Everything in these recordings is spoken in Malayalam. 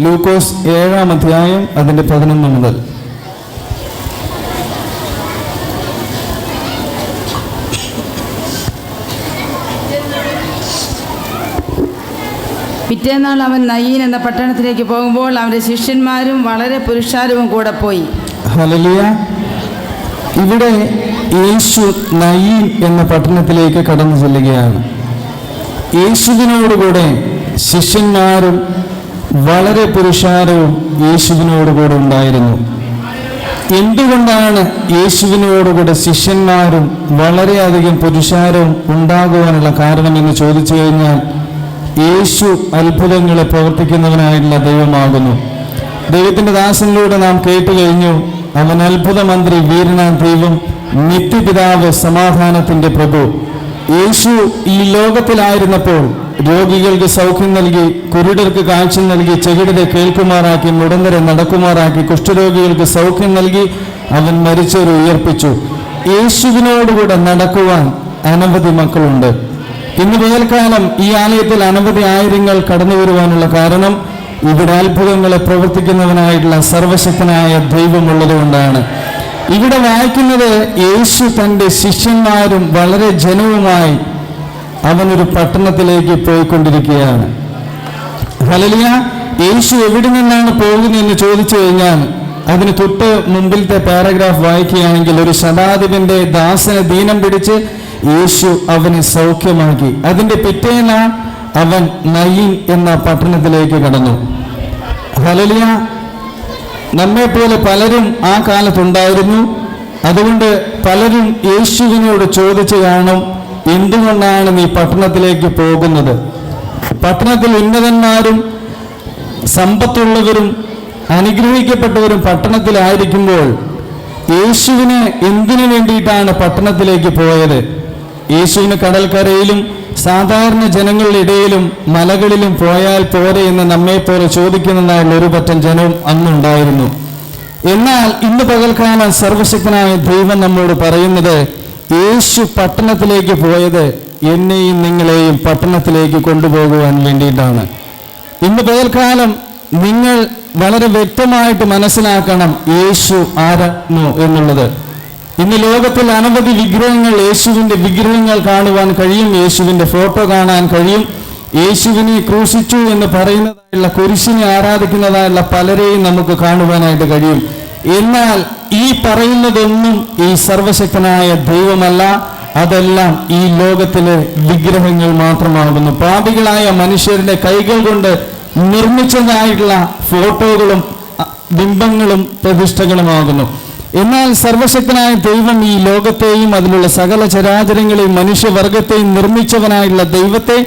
ലൂക്കോസ് 7-ാം അധ്യായം അതിൻ്റെ 11 മുതൽ. പിറ്റേന്നാൾ അവൻ നയീൻ എന്ന പട്ടണത്തിലേക്ക് പോകുമ്പോൾ അവൻ്റെ ശിഷ്യന്മാരും വളരെ പുരുഷാരവും കൂടെ പോയി. ഹല്ലേലൂയ. ഇവിടെ യേശു നയീൻ എന്ന പട്ടണത്തിലേക്ക് കടന്നു ചെല്ലുകയാണ്. യേശുവിനോടുകൂടെ ശിഷ്യന്മാരും വളരെ പുരുഷാരവും യേശുവിനോടുകൂടെ ഉണ്ടായിരുന്നു. എന്തുകൊണ്ടാണ് യേശുവിനോടുകൂടെ ശിഷ്യന്മാരും വളരെയധികം പുരുഷാരവും ഉണ്ടാകുവാനുള്ള കാരണമെന്ന് ചോദിച്ചു കഴിഞ്ഞാൽ, യേശു അത്ഭുതങ്ങളെ പ്രവർത്തിക്കുന്നവനായിട്ടുള്ള ദൈവമാകുന്നു. ദൈവത്തിൻ്റെ ദാസനിലൂടെ നാം കേട്ടു കഴിഞ്ഞു, അവൻ അത്ഭുത മന്ത്രി, വീരനാം ദൈവം, നിത്യപിതാവ്, സമാധാനത്തിൻ്റെ പ്രഭു. യേശു ഈ ലോകത്തിലായിരുന്നപ്പോൾ രോഗികൾക്ക് സൗഖ്യം നൽകി, കുരുടർക്ക് കാഴ്ച നൽകി, ചെകിടരെ കേൾക്കുമാറാക്കി, മുടന്തരെ നടക്കുമാറാക്കി, കുഷ്ഠരോഗികൾക്ക് സൗഖ്യം നൽകി അവൻ മരിച്ചവരെ ഉയർപ്പിച്ചു. യേശുവിനോടുകൂടെ നടക്കുവാൻ അനവധി മക്കളുണ്ട്. ഇന്ന് പകൽക്കാലം ഈ ആലയത്തിൽ അനവധി ആയിരങ്ങൾ കടന്നു വരുവാനുള്ള കാരണം ഇവിടെ അത്ഭുതങ്ങളെ പ്രവർത്തിക്കുന്നവനായിട്ടുള്ള സർവശക്തനായ ദൈവമുള്ളതുകൊണ്ടാണ്. ഇവിടെ വായിക്കുന്നത്, യേശു തൻ്റെ ശിഷ്യന്മാരും വളരെ ജനവുമായി അവനൊരു പട്ടണത്തിലേക്ക് പോയിക്കൊണ്ടിരിക്കുകയാണ്. ഹല്ലേലൂയ. യേശു എവിടെ നിന്നാണ് പോകുന്നതെന്ന് ചോദിച്ചു കഴിഞ്ഞാൽ, അതിന് തൊട്ട് മുമ്പിലത്തെ പാരഗ്രാഫ് വായിക്കുകയാണെങ്കിൽ, ഒരു ശതാധിപന്റെ ദാസനെ ദീനം പിടിച്ച് യേശു അവനെ സൗഖ്യമാക്കി. അതിൻ്റെ പിറ്റേന്ന് അവൻ നയീൻ എന്ന പട്ടണത്തിലേക്ക് കടന്നു. ഹല്ലേലൂയ. നമ്മെപ്പോലെ പലരും ആ കാലത്തുണ്ടായിരുന്നു. അതുകൊണ്ട് പലരും യേശുവിനോട് ചോദിച്ചു കാണും, എന്തുകൊണ്ടാണ് നീ പട്ടണത്തിലേക്ക് പോകുന്നത്? പട്ടണത്തിൽ ഉന്നതന്മാരും സമ്പത്തുള്ളവരും അനുഗ്രഹിക്കപ്പെട്ടവരും പട്ടണത്തിലായിരിക്കുമ്പോൾ യേശുവിന് എന്തിനു വേണ്ടിയിട്ടാണ് പട്ടണത്തിലേക്ക് പോയത്? യേശുവിന് കടൽക്കരയിലും സാധാരണ ജനങ്ങളുടെ ഇടയിലും മലകളിലും പോയാൽ പോരെ എന്ന് നമ്മെപ്പോലെ ചോദിക്കുന്നതായുള്ള ഒരു പറ്റം ജനം അന്നുണ്ടായിരുന്നു. എന്നാൽ ഇന്ന് പകൽക്കാലം സർവശക്തനായ ദൈവം നമ്മോട് പറയുന്നത്, യേശു പട്ടണത്തിലേക്ക് പോയത് എന്നെയും നിങ്ങളെയും പട്ടണത്തിലേക്ക് കൊണ്ടുപോകുവാൻ വേണ്ടിയിട്ടാണ്. ഇന്ന് പകൽക്കാലം നിങ്ങൾ വളരെ വ്യക്തമായിട്ട് മനസ്സിലാക്കണം യേശു ആരാണോ എന്നുള്ളത്. ഇന്ന് ലോകത്തിൽ അനവധി വിഗ്രഹങ്ങൾ, യേശുവിൻ്റെ വിഗ്രഹങ്ങൾ കാണുവാൻ കഴിയും, യേശുവിൻ്റെ ഫോട്ടോ കാണാൻ കഴിയും. യേശുവിനെ ക്രൂശിച്ചു എന്ന് പറയുന്നതായുള്ള, കുരിശിനെ ആരാധിക്കുന്നതായുള്ള പലരെയും നമുക്ക് കാണുവാനായിട്ട് കഴിയും. എന്നാൽ ഈ പറയുന്നതൊന്നും ഈ സർവശക്തനായ ദൈവമല്ല. അതെല്ലാം ഈ ലോകത്തിലെ വിഗ്രഹങ്ങൾ മാത്രമാകുന്നു. പാപികളായ മനുഷ്യരുടെ കൈകൾ കൊണ്ട് നിർമ്മിച്ചതായിട്ടുള്ള ഫോട്ടോകളും ബിംബങ്ങളും പ്രതിഷ്ഠകളുമാകുന്നു. എന്നാൽ സർവശക്തനായ ദൈവം ഈ ലോകത്തെയും അതിലുള്ള സകല ചരാചരങ്ങളെയും മനുഷ്യവർഗത്തെയും നിർമ്മിച്ചവനായുള്ള ദൈവത്തെ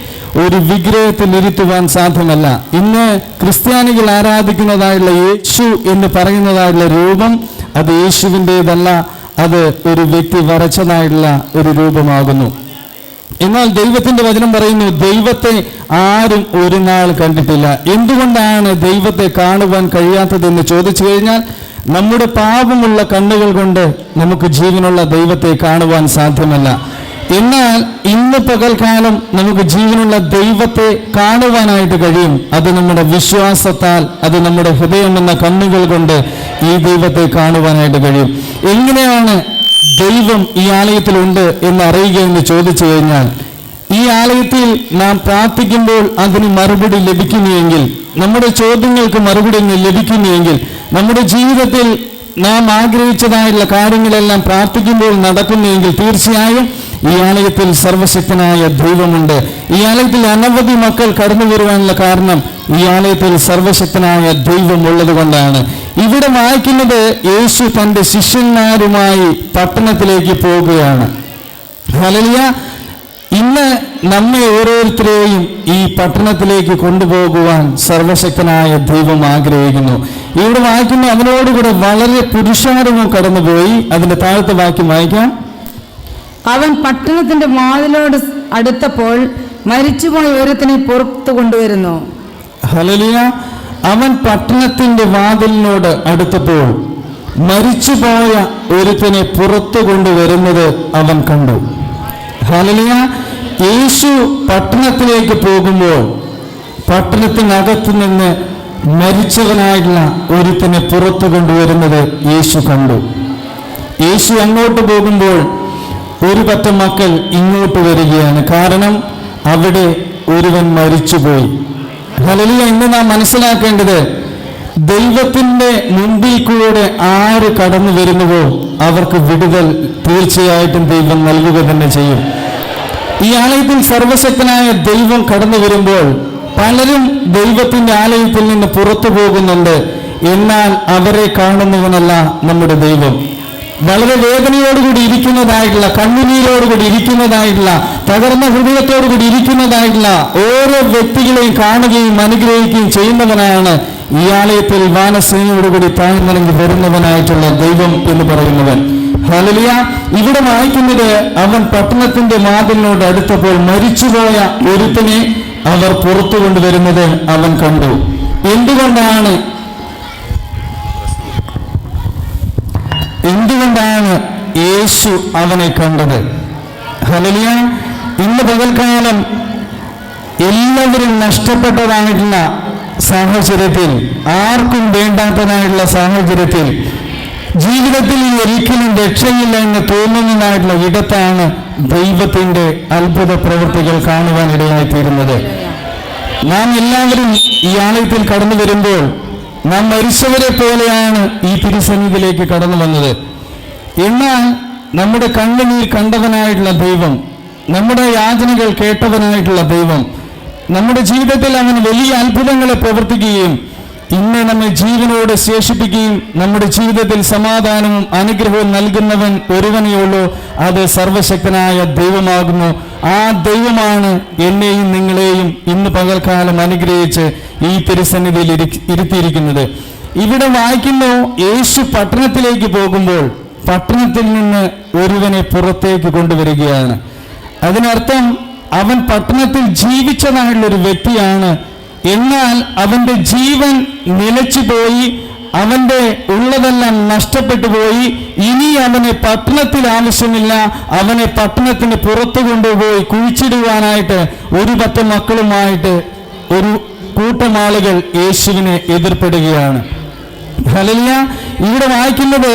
ഒരു വിഗ്രഹത്തിൽ ഇരുത്തുവാൻ സാധ്യമല്ല. ഇന്ന് ക്രിസ്ത്യാനികൾ ആരാധിക്കുന്നതായുള്ള യേശു എന്ന് പറയുന്നതായുള്ള രൂപം അത് യേശുവിൻ്റെതല്ല, അത് ഒരു വ്യക്തി വരച്ചതായിട്ടുള്ള ഒരു രൂപമാകുന്നു. എന്നാൽ ദൈവത്തിന്റെ വചനം പറയുന്നു, ദൈവത്തെ ആരും ഒരു നാൾ കണ്ടിട്ടില്ല. എന്തുകൊണ്ടാണ് ദൈവത്തെ കാണുവാൻ കഴിയാത്തതെന്ന് ചോദിച്ചു കഴിഞ്ഞാൽ, നമ്മുടെ പാപമുള്ള കണ്ണുകൾ കൊണ്ട് നമുക്ക് ജീവനുള്ള ദൈവത്തെ കാണുവാൻ സാധ്യമല്ല. എന്നാൽ ഇന്ന് പകൽക്കാലം നമുക്ക് ജീവനുള്ള ദൈവത്തെ കാണുവാനായിട്ട് കഴിയും. അത് നമ്മുടെ വിശ്വാസത്താൽ, അത് നമ്മുടെ ഹൃദയം എന്ന കണ്ണുകൾ കൊണ്ട് ഈ ദൈവത്തെ കാണുവാനായിട്ട് കഴിയും. എങ്ങനെയാണ് ദൈവം ഈ ആലയത്തിലുണ്ട് എന്ന് അറിയുക എന്ന് ചോദിച്ചു കഴിഞ്ഞാൽ, ഈ ആലയത്തിൽ നാം പ്രാർത്ഥിക്കുമ്പോൾ അതിന് മറുപടി ലഭിക്കുന്നുവെങ്കിൽ, നമ്മുടെ ചോദ്യങ്ങൾക്ക് മറുപടി ലഭിക്കുന്നുവെങ്കിൽ, നമ്മുടെ ജീവിതത്തിൽ നാം ആഗ്രഹിച്ചതായുള്ള കാര്യങ്ങളെല്ലാം പ്രാർത്ഥിക്കുമ്പോൾ നടക്കുന്നുവെങ്കിൽ, തീർച്ചയായും ഈ ആലയത്തിൽ സർവശക്തനായ ദൈവമുണ്ട്. ഈ ആലയത്തിൽ അനവധി മക്കൾ കടന്നു വരുവാനുള്ള കാരണം ഈ ആലയത്തിൽ സർവശക്തനായ ദൈവം ഉള്ളത് കൊണ്ടാണ്. ഇവിടെ വായിക്കുന്നത്, യേശു തൻ്റെ ശിഷ്യന്മാരുമായി പട്ടണത്തിലേക്ക് പോവുകയാണ്. ഹല്ലേലൂയ. ഇന്ന് നമ്മെ ഓരോരുത്തരെയും ഈ പട്ടണത്തിലേക്ക് കൊണ്ടുപോകുവാൻ സർവശക്തനായ ദൈവം ആഗ്രഹിക്കുന്നു. ഇവിടെ വായിക്കുന്ന, അവനോടുകൂടെ വളരെ പുരുഷാരവും കടന്നുപോയി. അതിന്റെ താഴത്തെ വാക്യം വായിക്കാം. അവൻ പട്ടണത്തിന്റെ വാതിലോട് അടുത്തപ്പോൾ മരിച്ചുപോയ ഒരുത്തനെ പുറത്തു കൊണ്ടുവരുന്നു. ഹല്ലേലൂയ. അവൻ പട്ടണത്തിന്റെ വാതിലിനോട് അടുത്തപ്പോൾ മരിച്ചുപോയ ഒരുത്തനെ പുറത്തു കൊണ്ടുവരുന്നത് അവൻ കണ്ടു. ഹല്ലേലൂയ. യേശു പട്ടണത്തിലേക്ക് പോകുമ്പോൾ പട്ടണത്തിനകത്തു നിന്ന് മരിച്ചവനായിട്ടുള്ള ഒരുത്തനെ പുറത്തു കൊണ്ടുവരുന്നത് യേശു കണ്ടു. യേശു അങ്ങോട്ട് പോകുമ്പോൾ ഒരു പറ്റം മക്കൾ ഇങ്ങോട്ട് വരികയാണ്. കാരണം അവിടെ ഒരുവൻ മരിച്ചുപോയി. ഹല്ലേലൂയ. ഇന്ന് നാം മനസ്സിലാക്കേണ്ടത്, ദൈവത്തിന്റെ മുമ്പിൽ കൂടെ ആര് കടന്നു വരുന്നുവോ അവർക്ക് വിടുതൽ തീർച്ചയായിട്ടും ദൈവം നൽകുക തന്നെ ചെയ്യും. ഈ ആലയത്തിൽ സർവശക്തനായ ദൈവം കടന്നു വരുമ്പോൾ പലരും ദൈവത്തിന്റെ ആലയത്തിൽ നിന്ന് പുറത്തു പോകുന്നുണ്ട്. എന്നാൽ അവരെ കാണുന്നവനല്ല നമ്മുടെ ദൈവം. വളരെ വേദനയോടുകൂടി ഇരിക്കുന്നതായിട്ടുള്ള, കണ്ണുനീരോടുകൂടി ഇരിക്കുന്നതായിട്ടുള്ള, തകർന്ന ഹൃദയത്തോടുകൂടി ഇരിക്കുന്നതായിട്ടുള്ള ഓരോ വ്യക്തികളെയും കാണുകയും അനുഗ്രഹിക്കുകയും ചെയ്യുന്നവനാണ് ഈ ആലയത്തിൽ വാനസേനയോടുകൂടി താഴ്ന്നിറങ്ങി വരുന്നവനായിട്ടുള്ള ദൈവം എന്ന് പറയുന്നവൻ. ഹല്ലേലൂയ. ഇവിടെ വായിക്കുന്നത്, അവൻ പട്ടണത്തിന്റെ വാതിലിനോട് അടുത്തപ്പോൾ മരിച്ചുപോയ ഒരുത്തനെ അവർ പുറത്തു കൊണ്ടുവരുന്നത് അവൻ കണ്ടു. എന്തുകൊണ്ടാണ് യേശു അവനെ കണ്ടത്? ഹല്ലേലൂയ. ഇന്ന് പകൽക്കാലം എല്ലാവരും നഷ്ടപ്പെട്ടതായിട്ടുള്ള സാഹചര്യത്തിൽ, ആർക്കും വേണ്ടാത്തതായിട്ടുള്ള സാഹചര്യത്തിൽ, ജീവിതത്തിൽ ഒരിക്കലും രക്ഷയില്ല എന്ന് തോന്നുന്നതായിട്ടുള്ള ഇടത്താണ് ദൈവത്തിന്റെ അത്ഭുത പ്രവൃത്തികൾ കാണുവാനിടയായിത്തീരുന്നത്. നാം എല്ലാവരും ഈ ആലയത്തിൽ കടന്നു വരുമ്പോൾ നാം മരിച്ചവരെ പോലെയാണ് ഈ തിരുസന്നിധിയിലേക്ക് കടന്നു വന്നത്. എന്നാൽ നമ്മുടെ കണ്ണുനീർ കണ്ടവനായിട്ടുള്ള ദൈവം, നമ്മുടെ യാചനകൾ കേട്ടവനായിട്ടുള്ള ദൈവം, നമ്മുടെ ജീവിതത്തിൽ അവൻ വലിയ അത്ഭുതങ്ങളെ പ്രവർത്തിക്കുകയും ഇന്ന് നമ്മെ ജീവനോട് ശേഷിപ്പിക്കുകയും നമ്മുടെ ജീവിതത്തിൽ സമാധാനവും അനുഗ്രഹവും നൽകുന്നവൻ ഒരുവനേ ഉള്ളൂ, അത് സർവശക്തനായ ദൈവമാകുന്നു. ആ ദൈവമാണ് എന്നെയും നിങ്ങളെയും ഇന്ന് പകൽക്കാലം അനുഗ്രഹിച്ച് ഈ തിരുസന്നിധിയിൽ ഇരുത്തിയിരിക്കുന്നത്. ഇവിടെ വായിക്കുന്നു, യേശു പട്ടണത്തിലേക്ക് പോകുമ്പോൾ പട്ടണത്തിൽ നിന്ന് ഒരുവനെ പുറത്തേക്ക് കൊണ്ടുവരികയാണ്. അതിനർത്ഥം അവൻ പട്ടണത്തിൽ ജീവിച്ചതായിട്ടുള്ളൊരു വ്യക്തിയാണ്. എന്നാൽ അവന്റെ ജീവൻ നിലച്ചുപോയി, അവന്റെ ഉള്ളതെല്ലാം നഷ്ടപ്പെട്ടു പോയി. ഇനി അവന് പട്ടണത്തിൽ ആവശ്യമില്ല. അവനെ പട്ടണത്തിന് പുറത്തു കൊണ്ടുപോയി കുഴിച്ചിടുവാനായിട്ട് ഒരു പറ്റം മക്കളുമായിട്ട് ഒരു കൂട്ടം ആളുകൾ യേശുവിനെ എതിർപ്പെടുകയാണ്. ഹല്ലേലൂയ. ഇവിടെ വായിക്കുന്നത്,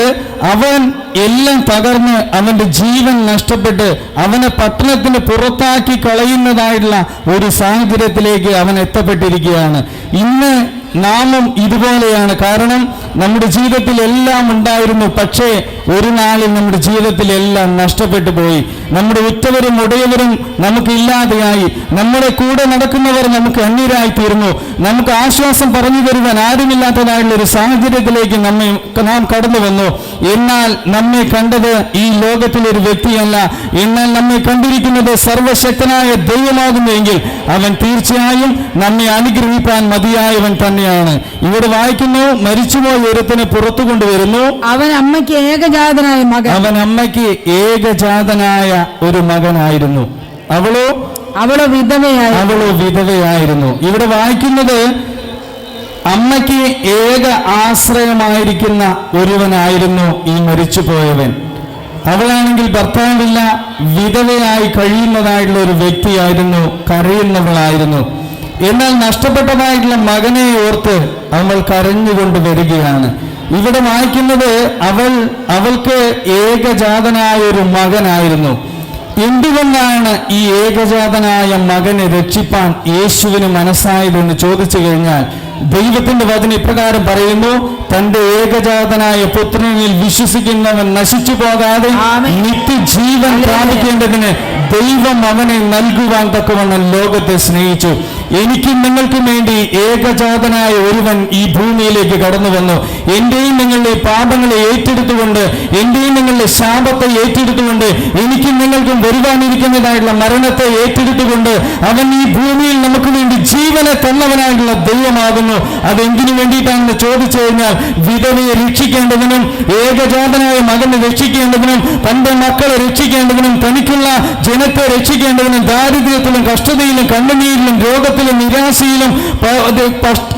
അവൻ എല്ലാം തകർന്ന് അവന്റെ ജീവൻ നഷ്ടപ്പെട്ട് അവനെ പട്ടണത്തിന് പുറത്താക്കി കളയുന്നതായിട്ടുള്ള ഒരു സാഹചര്യത്തിലേക്ക് അവൻ എത്തപ്പെട്ടിരിക്കുകയാണ്. ഇന്ന് നാമും ഇതുപോലെയാണ്. കാരണം നമ്മുടെ ജീവിതത്തിൽ എല്ലാം ഉണ്ടായിരുന്നു, പക്ഷേ ഒരു നാളിൽ നമ്മുടെ ജീവിതത്തിൽ എല്ലാം നഷ്ടപ്പെട്ടു പോയി. നമ്മുടെ ഉറ്റവരും ഉടയവരും നമുക്ക് ഇല്ലാതെയായി. നമ്മുടെ കൂടെ നടക്കുന്നവർ നമുക്ക് അന്യരായി തീർന്നു. നമുക്ക് ആശ്വാസം പറഞ്ഞു തരുവാൻ ആരുമില്ലാത്തതായുള്ള ഒരു സാഹചര്യത്തിലേക്ക് നാം കടന്നു വന്നു. എന്നാൽ നമ്മെ കണ്ടത് ഈ ലോകത്തിലൊരു വ്യക്തിയല്ല, എന്നാൽ നമ്മെ കണ്ടിരിക്കുന്നത് സർവശക്തനായ ദൈവമാകുന്നുവെങ്കിൽ അവൻ തീർച്ചയായും നമ്മെ അനുഗ്രഹിപ്പാൻ മതിയായവൻ തന്നെയാണ്. ഇവിടെ വായിക്കുന്നു, മരിച്ചുപോയ ഒരുത്തനെ പുറത്തു കൊണ്ടുവരുന്നു. അവൻ അമ്മയ്ക്ക് ഏകജാതനായ മകൻ. അവൻ അമ്മയ്ക്ക് ഏകജാതനായ ഒരു മകനായിരുന്നു. അവളോ വിധവയായിരുന്നു. ഇവിടെ വായിക്കുന്നത്, അമ്മയ്ക്ക് ഏക ആശ്രയമായിരിക്കുന്ന ഒരുവനായിരുന്നു ഈ മരിച്ചുപോയവൻ. അവളാണെങ്കിൽ ഭർത്താവില്ല, വിധവയായി കഴിയുന്നതായിട്ടുള്ള ഒരു വ്യക്തിയായിരുന്നു, കരയുന്നവളായിരുന്നു. എന്നാൽ നഷ്ടപ്പെട്ടതായിട്ടുള്ള മകനെ ഓർത്ത് അവൾ കരഞ്ഞുകൊണ്ട് വരികയാണ്. ഇവിടെ വായിക്കുന്നത്, അവൾക്ക് ഏകജാതനായ ഒരു മകനായിരുന്നു. എന്തുകൊണ്ടാണ് ഈ ഏകജാതനായ മകനെ രക്ഷിപ്പാൻ യേശുവിന് മനസ്സായതെന്ന് ചോദിച്ചു കഴിഞ്ഞാൽ, ദൈവത്തിന്റെ വചനം ഇപ്രകാരം പറയുന്നു, തന്റെ ഏകജാതനായ പുത്രനിൽ വിശ്വസിക്കുന്നവൻ നശിച്ചു പോകാതെ നിത്യജീവൻ പ്രാപിക്കേണ്ടതിന് ദൈവം അവനെ നൽകുവാൻ തക്കവണ്ണം ലോകത്തെ സ്നേഹിച്ചു. എനിക്കും നിങ്ങൾക്കും വേണ്ടി ഏകജാതനായ ഒരുവൻ ഈ ഭൂമിയിലേക്ക് കടന്നു വന്നു. എന്റെയും നിങ്ങളുടെ പാപങ്ങളെ ഏറ്റെടുത്തുകൊണ്ട്, എന്റെയും നിങ്ങളുടെ ശാപത്തെ ഏറ്റെടുത്തുകൊണ്ട്, എനിക്കും നിങ്ങൾക്കും വരുവാനിരിക്കുന്നതായിട്ടുള്ള മരണത്തെ ഏറ്റെടുത്തുകൊണ്ട് അവൻ ഈ ഭൂമിയിൽ നമുക്ക് വേണ്ടി ജീവനെ തന്നവനായിട്ടുള്ള ദൈവമാകുന്നു. അതെന്തിനു വേണ്ടിയിട്ടാണെന്ന് ചോദിച്ചു കഴിഞ്ഞാൽ, വിധവയെ രക്ഷിക്കേണ്ടതിനും ഏകജാതനായ മകനെ രക്ഷിക്കേണ്ടതിനും തന്റെ മക്കളെ രക്ഷിക്കേണ്ടതിനും തനിക്കുള്ള ജനത്തെ രക്ഷിക്കേണ്ടതിനും ദാരിദ്ര്യത്തിലും കഷ്ടതയിലും കണ്ണുനീരിലും രോഗത്തിലും നിരാശയിലും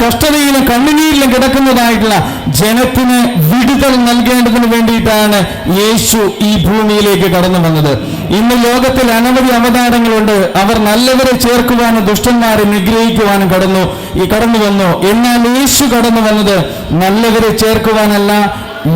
കഷ്ടതയിലും കണ്ണുനീരിലും കിടക്കുന്നതായിട്ടുള്ള ജനത്തിന് വിടുതൽ നൽകേണ്ടതിന് വേണ്ടിയിട്ടാണ് യേശു ഈ ഭൂമിയിലേക്ക് കടന്നു വന്നത്. ഇന്ന് ലോകത്തിൽ അനവധി അവതാരങ്ങളുണ്ട്. അവർ നല്ലവരെ ചേർക്കുവാനും ദുഷ്ടന്മാരെ നിഗ്രഹിക്കുവാനും കടന്നു വന്നു. എന്നാൽ യേശു കടന്നു വന്നത് നല്ലവരെ ചേർക്കുവാനല്ല,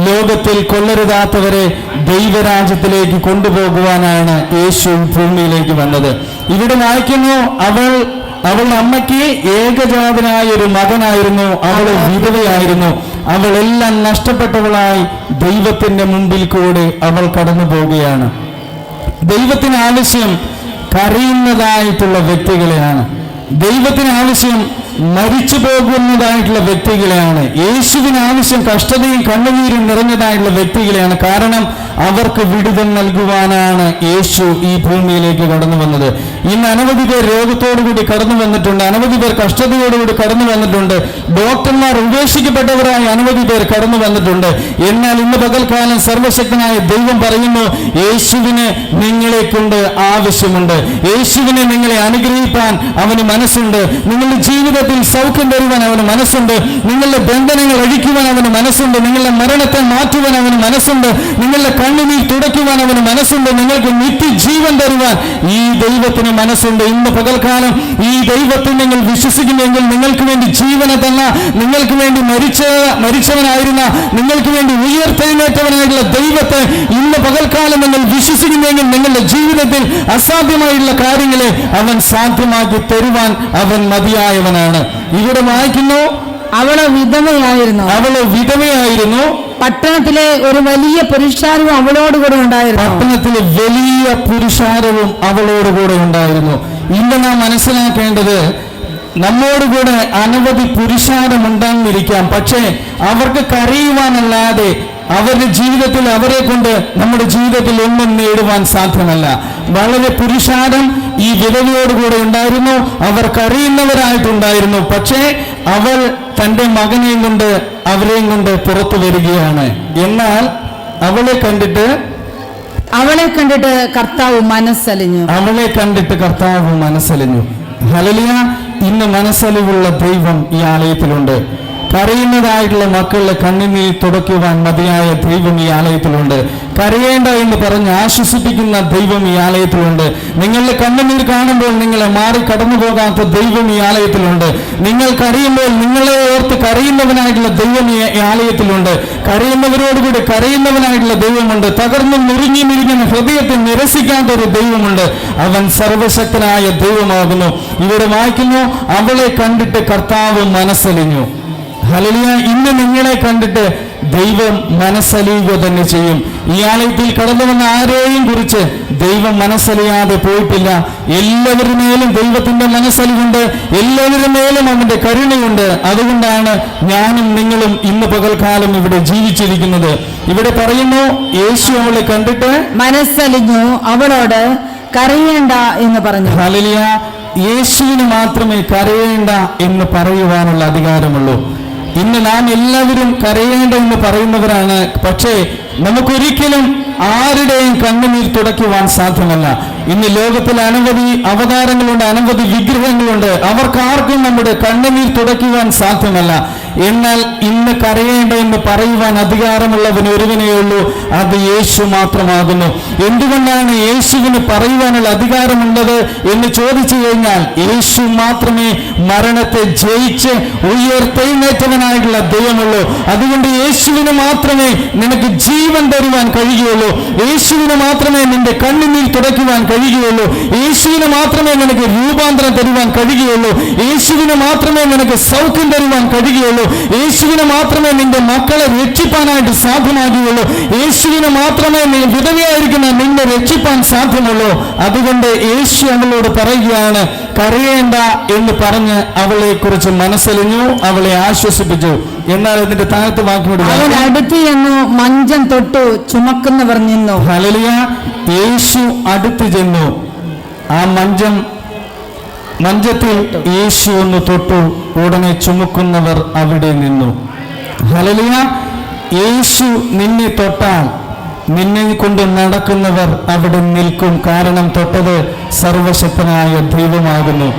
ലോകത്തിൽ കൊള്ളരുതാത്തവരെ ദൈവരാജ്യത്തിലേക്ക് കൊണ്ടുപോകുവാനാണ് യേശു ഭൂമിയിലേക്ക് വന്നത്. ഇവിടെ വായിക്കുന്നു, അവളുടെ അമ്മയ്ക്ക് ഏകജാതനായ ഒരു മകനായിരുന്നു, അവൾ വിധവയായിരുന്നു. അവളെല്ലാം നഷ്ടപ്പെട്ടവളായി ദൈവത്തിന്റെ മുമ്പിൽ കൂടെ അവൾ കടന്നു പോവുകയാണ്. ദൈവത്തിന് ആവശ്യം കരയുന്നതായിട്ടുള്ള വ്യക്തികളെയാണ്. ദൈവത്തിന് ആവശ്യം മരിച്ചു പോകുന്നതായിട്ടുള്ള വ്യക്തികളെയാണ്. യേശുവിന് ആവശ്യം കഷ്ടതയും കണ്ണുനീരും നിറഞ്ഞതായിട്ടുള്ള വ്യക്തികളെയാണ്. കാരണം അവർക്ക് വിടുതൽ നൽകുവാനാണ് യേശു ഈ ഭൂമിയിലേക്ക് കടന്നു വന്നത്. ഇന്ന് അനവധി പേർ രോഗത്തോടുകൂടി കടന്നു വന്നിട്ടുണ്ട്, അനവധി പേർ കഷ്ടതയോടുകൂടി കടന്നു വന്നിട്ടുണ്ട്, ഡോക്ടർമാർ ഉപേക്ഷിക്കപ്പെട്ടവരായി അനവധി പേർ കടന്നു വന്നിട്ടുണ്ട്. എന്നാൽ ഇന്ന് പകൽക്കാലം സർവശക്തനായ ദൈവം പറയുന്നു, യേശുവിന് നിങ്ങളെ കൊണ്ട് ആവശ്യമുണ്ട്. യേശുവിനെ നിങ്ങളെ അനുഗ്രഹിക്കാൻ അവന് മനസ്സുണ്ട്. നിങ്ങളുടെ ജീവിതത്തിൽ സൗഖ്യം തരുവാൻ അവന് മനസ്സുണ്ട്. നിങ്ങളുടെ ബന്ധനങ്ങൾ അഴിക്കുവാൻ അവന് മനസ്സുണ്ട്. നിങ്ങളുടെ മരണത്തെ മാറ്റുവാൻ അവന് മനസ്സുണ്ട്. നിങ്ങളുടെ കണ്ണുനീർ തുടയ്ക്കുവാൻ അവന് മനസ്സുണ്ട്. നിങ്ങൾക്ക് നിത്യജീവൻ തരുവാൻ ഈ ദൈവത്തിന് മനസ്സുണ്ട്. ഇന്ന് പകൽക്കാലം ഈ ദൈവത്തിൽ നിങ്ങൾ വിശ്വസിക്കുമെങ്കിൽ, നിങ്ങൾക്ക് വേണ്ടി ജീവനെ തന്ന, നിങ്ങൾക്ക് വേണ്ടി മരിച്ചവനായിരുന്ന, നിങ്ങൾക്ക് വേണ്ടി ഉയർത്തെഴുന്നേറ്റവനായിട്ടുള്ള ദൈവത്തെ ഇന്ന് പകൽക്കാലം നിങ്ങൾ വിശ്വസിക്കുമെങ്കിൽ, നിങ്ങളുടെ ജീവിതത്തിൽ അസാധ്യമായിട്ടുള്ള കാര്യങ്ങളെ അവൻ സാധ്യമാക്കി തരുവാൻ അവൻ മതിയായവനാണ്. ഇവിടെ വായിക്കുന്നു, അവള് വിധവയായിരുന്നു. പട്ടണത്തിലെ ഒരു വലിയ പുരുഷാരവും അവളോടുകൂടെ ഉണ്ടായിരുന്നു. ഇന്ന് നാം മനസ്സിലാക്കേണ്ടത്, നമ്മോടുകൂടെ അനവധി പുരുഷാരമുണ്ടായിരിക്കാം, പക്ഷേ അവർക്ക് കരയുവാനല്ലാതെ അവരുടെ ജീവിതത്തിൽ അവരെ കൊണ്ട് നമ്മുടെ ജീവിതത്തിൽ ഒന്നും നേടുവാൻ സാധ്യമല്ല. വളരെ പുരുഷാരം ഈ വിധവയോടുകൂടെ ഉണ്ടായിരുന്നു. അവർ കരയുന്നവരായിട്ടുണ്ടായിരുന്നു. പക്ഷേ അവൾ തൻ്റെ മകനെയും കൊണ്ട് അവരെയും കൊണ്ട് പുറത്തു വരികയാണ്. എന്നാൽ അവളെ കണ്ടിട്ട് കർത്താവ് മനസ്സലിഞ്ഞു. ഹല്ലേലൂയ. ഇന്ന് മനസ്സലിവുള്ള ദൈവം ഈ ആലയത്തിലുണ്ട്. കരയുന്നതായിട്ടുള്ള മക്കളുടെ കണ്ണുനീർ തുടയ്ക്കുവാൻ മതിയായ ദൈവം ഈ ആലയത്തിലുണ്ട്. കരയേണ്ട എന്ന് പറഞ്ഞ് ആശ്വസിപ്പിക്കുന്ന ദൈവം ഈ ആലയത്തിലുണ്ട്. നിങ്ങളുടെ കണ്ണുനീർ കാണുമ്പോൾ നിങ്ങളെ മാറി കടന്നു പോകാത്ത ദൈവം ഈ ആലയത്തിലുണ്ട്. നിങ്ങൾ കരയുമ്പോൾ നിങ്ങളെ ഓർത്ത് കരയുന്നവനായിട്ടുള്ള ദൈവം ഈ ആലയത്തിലുണ്ട്. കരയുന്നവരോടുകൂടി കരയുന്നവനായിട്ടുള്ള ദൈവമുണ്ട്. തകർന്നും മുറിഞ്ഞിരിക്കുന്ന ഹൃദയത്തെ നിരസിക്കാത്ത ഒരു ദൈവമുണ്ട്. അവൻ സർവശക്തനായ ദൈവമാകുന്നു. ഇവിടെ വായിക്കുന്നു, അവളെ കണ്ടിട്ട് കർത്താവ് മനസ്സലിഞ്ഞു. ഹല്ലേലൂയ. ഇന്ന് നിങ്ങളെ കണ്ടിട്ട് ദൈവം മനസ്സലിയുക തന്നെ ചെയ്യും. ഈ ആലയത്തിൽ കടന്നു വന്ന ആരെയും കുറിച്ച് ദൈവം മനസ്സലിയാതെ പോയിട്ടില്ല. എല്ലാവരുടെ മേലും ദൈവത്തിന്റെ മനസ്സലിവുണ്ട്. എല്ലാവരുടെ മേലും അവന്റെ കരുണയുണ്ട്. അതുകൊണ്ടാണ് ഞാനും നിങ്ങളും ഇന്ന് പകൽക്കാലം ഇവിടെ ജീവിച്ചിരിക്കുന്നത്. ഇവിടെ പറയുന്നു, യേശു അവളെ കണ്ടിട്ട് മനസ്സലിഞ്ഞു, അവളോട് കരയേണ്ട എന്ന് പറഞ്ഞു. ഹല്ലേലൂയ. യേശുവിന് മാത്രമേ കരയേണ്ട എന്ന് പറയുവാനുള്ള അധികാരമുള്ളൂ. ഇന്ന് നാം എല്ലാവരും കരയേണ്ട എന്ന് പറയുന്നവരാണ്. പക്ഷേ നമുക്കൊരിക്കലും ആരുടെയും കണ്ണുനീർ തുടയ്ക്കുവാൻ സാധ്യമല്ല. ഇന്ന് ലോകത്തിൽ അനവധി അവതാരങ്ങളുണ്ട്, അനവധി വിഗ്രഹങ്ങളുണ്ട്. അവർക്കാർക്കും നമ്മുടെ കണ്ണുനീർ തുടയ്ക്കുവാൻ സാധ്യമല്ല. എന്നാൽ ഇന്ന് കരയേണ്ട എന്ന് പറയുവാൻ അധികാരമുള്ളവൻ ഒരുവനേ ഉള്ളൂ, അത് യേശു മാത്രമാകുന്നു. എന്തുകൊണ്ടാണ് യേശുവിന് പറയുവാനുള്ള അധികാരമുള്ളത് എന്ന് ചോദിച്ചു കഴിഞ്ഞാൽ, യേശു മാത്രമേ മരണത്തെ ജയിച്ച് ഉയർത്തെഴുന്നേറ്റവനായിട്ടുള്ള ദൈവമുള്ളൂ. അതുകൊണ്ട് യേശുവിന് മാത്രമേ നിനക്ക് ജീവൻ തരുവാൻ കഴിയുകയുള്ളൂ. യേശുവിന് മാത്രമേ നിന്റെ കണ്ണുനീർ തുടയ്ക്കുവാൻ കഴിയുകയുള്ളൂ. യേശുവിന് മാത്രമേ നിനക്ക് രൂപാന്തരം തരുവാൻ കഴിയുകയുള്ളൂ. യേശുവിന് മാത്രമേ നിനക്ക് സൗഖ്യം തരുവാൻ കഴിയുകയുള്ളൂ. യേശുവിന് മാത്രമേ നിന്റെ മക്കളെ രക്ഷിപ്പാനായിട്ട് സാധ്യമാകുകയുള്ളൂ. യേശുവിന് മാത്രമേ നീ വിധവയായിരിക്കുന്ന നിന്നെ രക്ഷിപ്പാൻ സാധ്യമുള്ളൂ. അതുകൊണ്ട് യേശു അവളോട് പറയുകയാണ്, കരയേണ്ട എന്ന് പറഞ്ഞ് അവളെ കുറിച്ച് മനസ്സലിഞ്ഞു, അവളെ ആശ്വസിപ്പിച്ചു. എന്നാൽ അതിന്റെ താഴത്ത് വാക്കിനോട് അടുത്ത് ചെന്നു മഞ്ചം തൊട്ടു, ചുമക്കുന്നവർ നിന്നു. ഹല്ലേലൂയ. യേശു അടുത്ത് ചെന്നു, ആ മഞ്ചത്തിൽ യേശു ഒന്ന് തൊട്ടു, ഉടനെ ചുമക്കുന്നവർ അവിടെ നിന്നു. ഹല്ലേലൂയ. യേശു നിന്നെ തൊട്ടാൽ നിന്നെ കൊണ്ട് നടക്കുന്നവർ അവിടെ നിൽക്കും. കാരണം തൊട്ടത് സർവശക്തനായ ദൈവമാകുന്നു.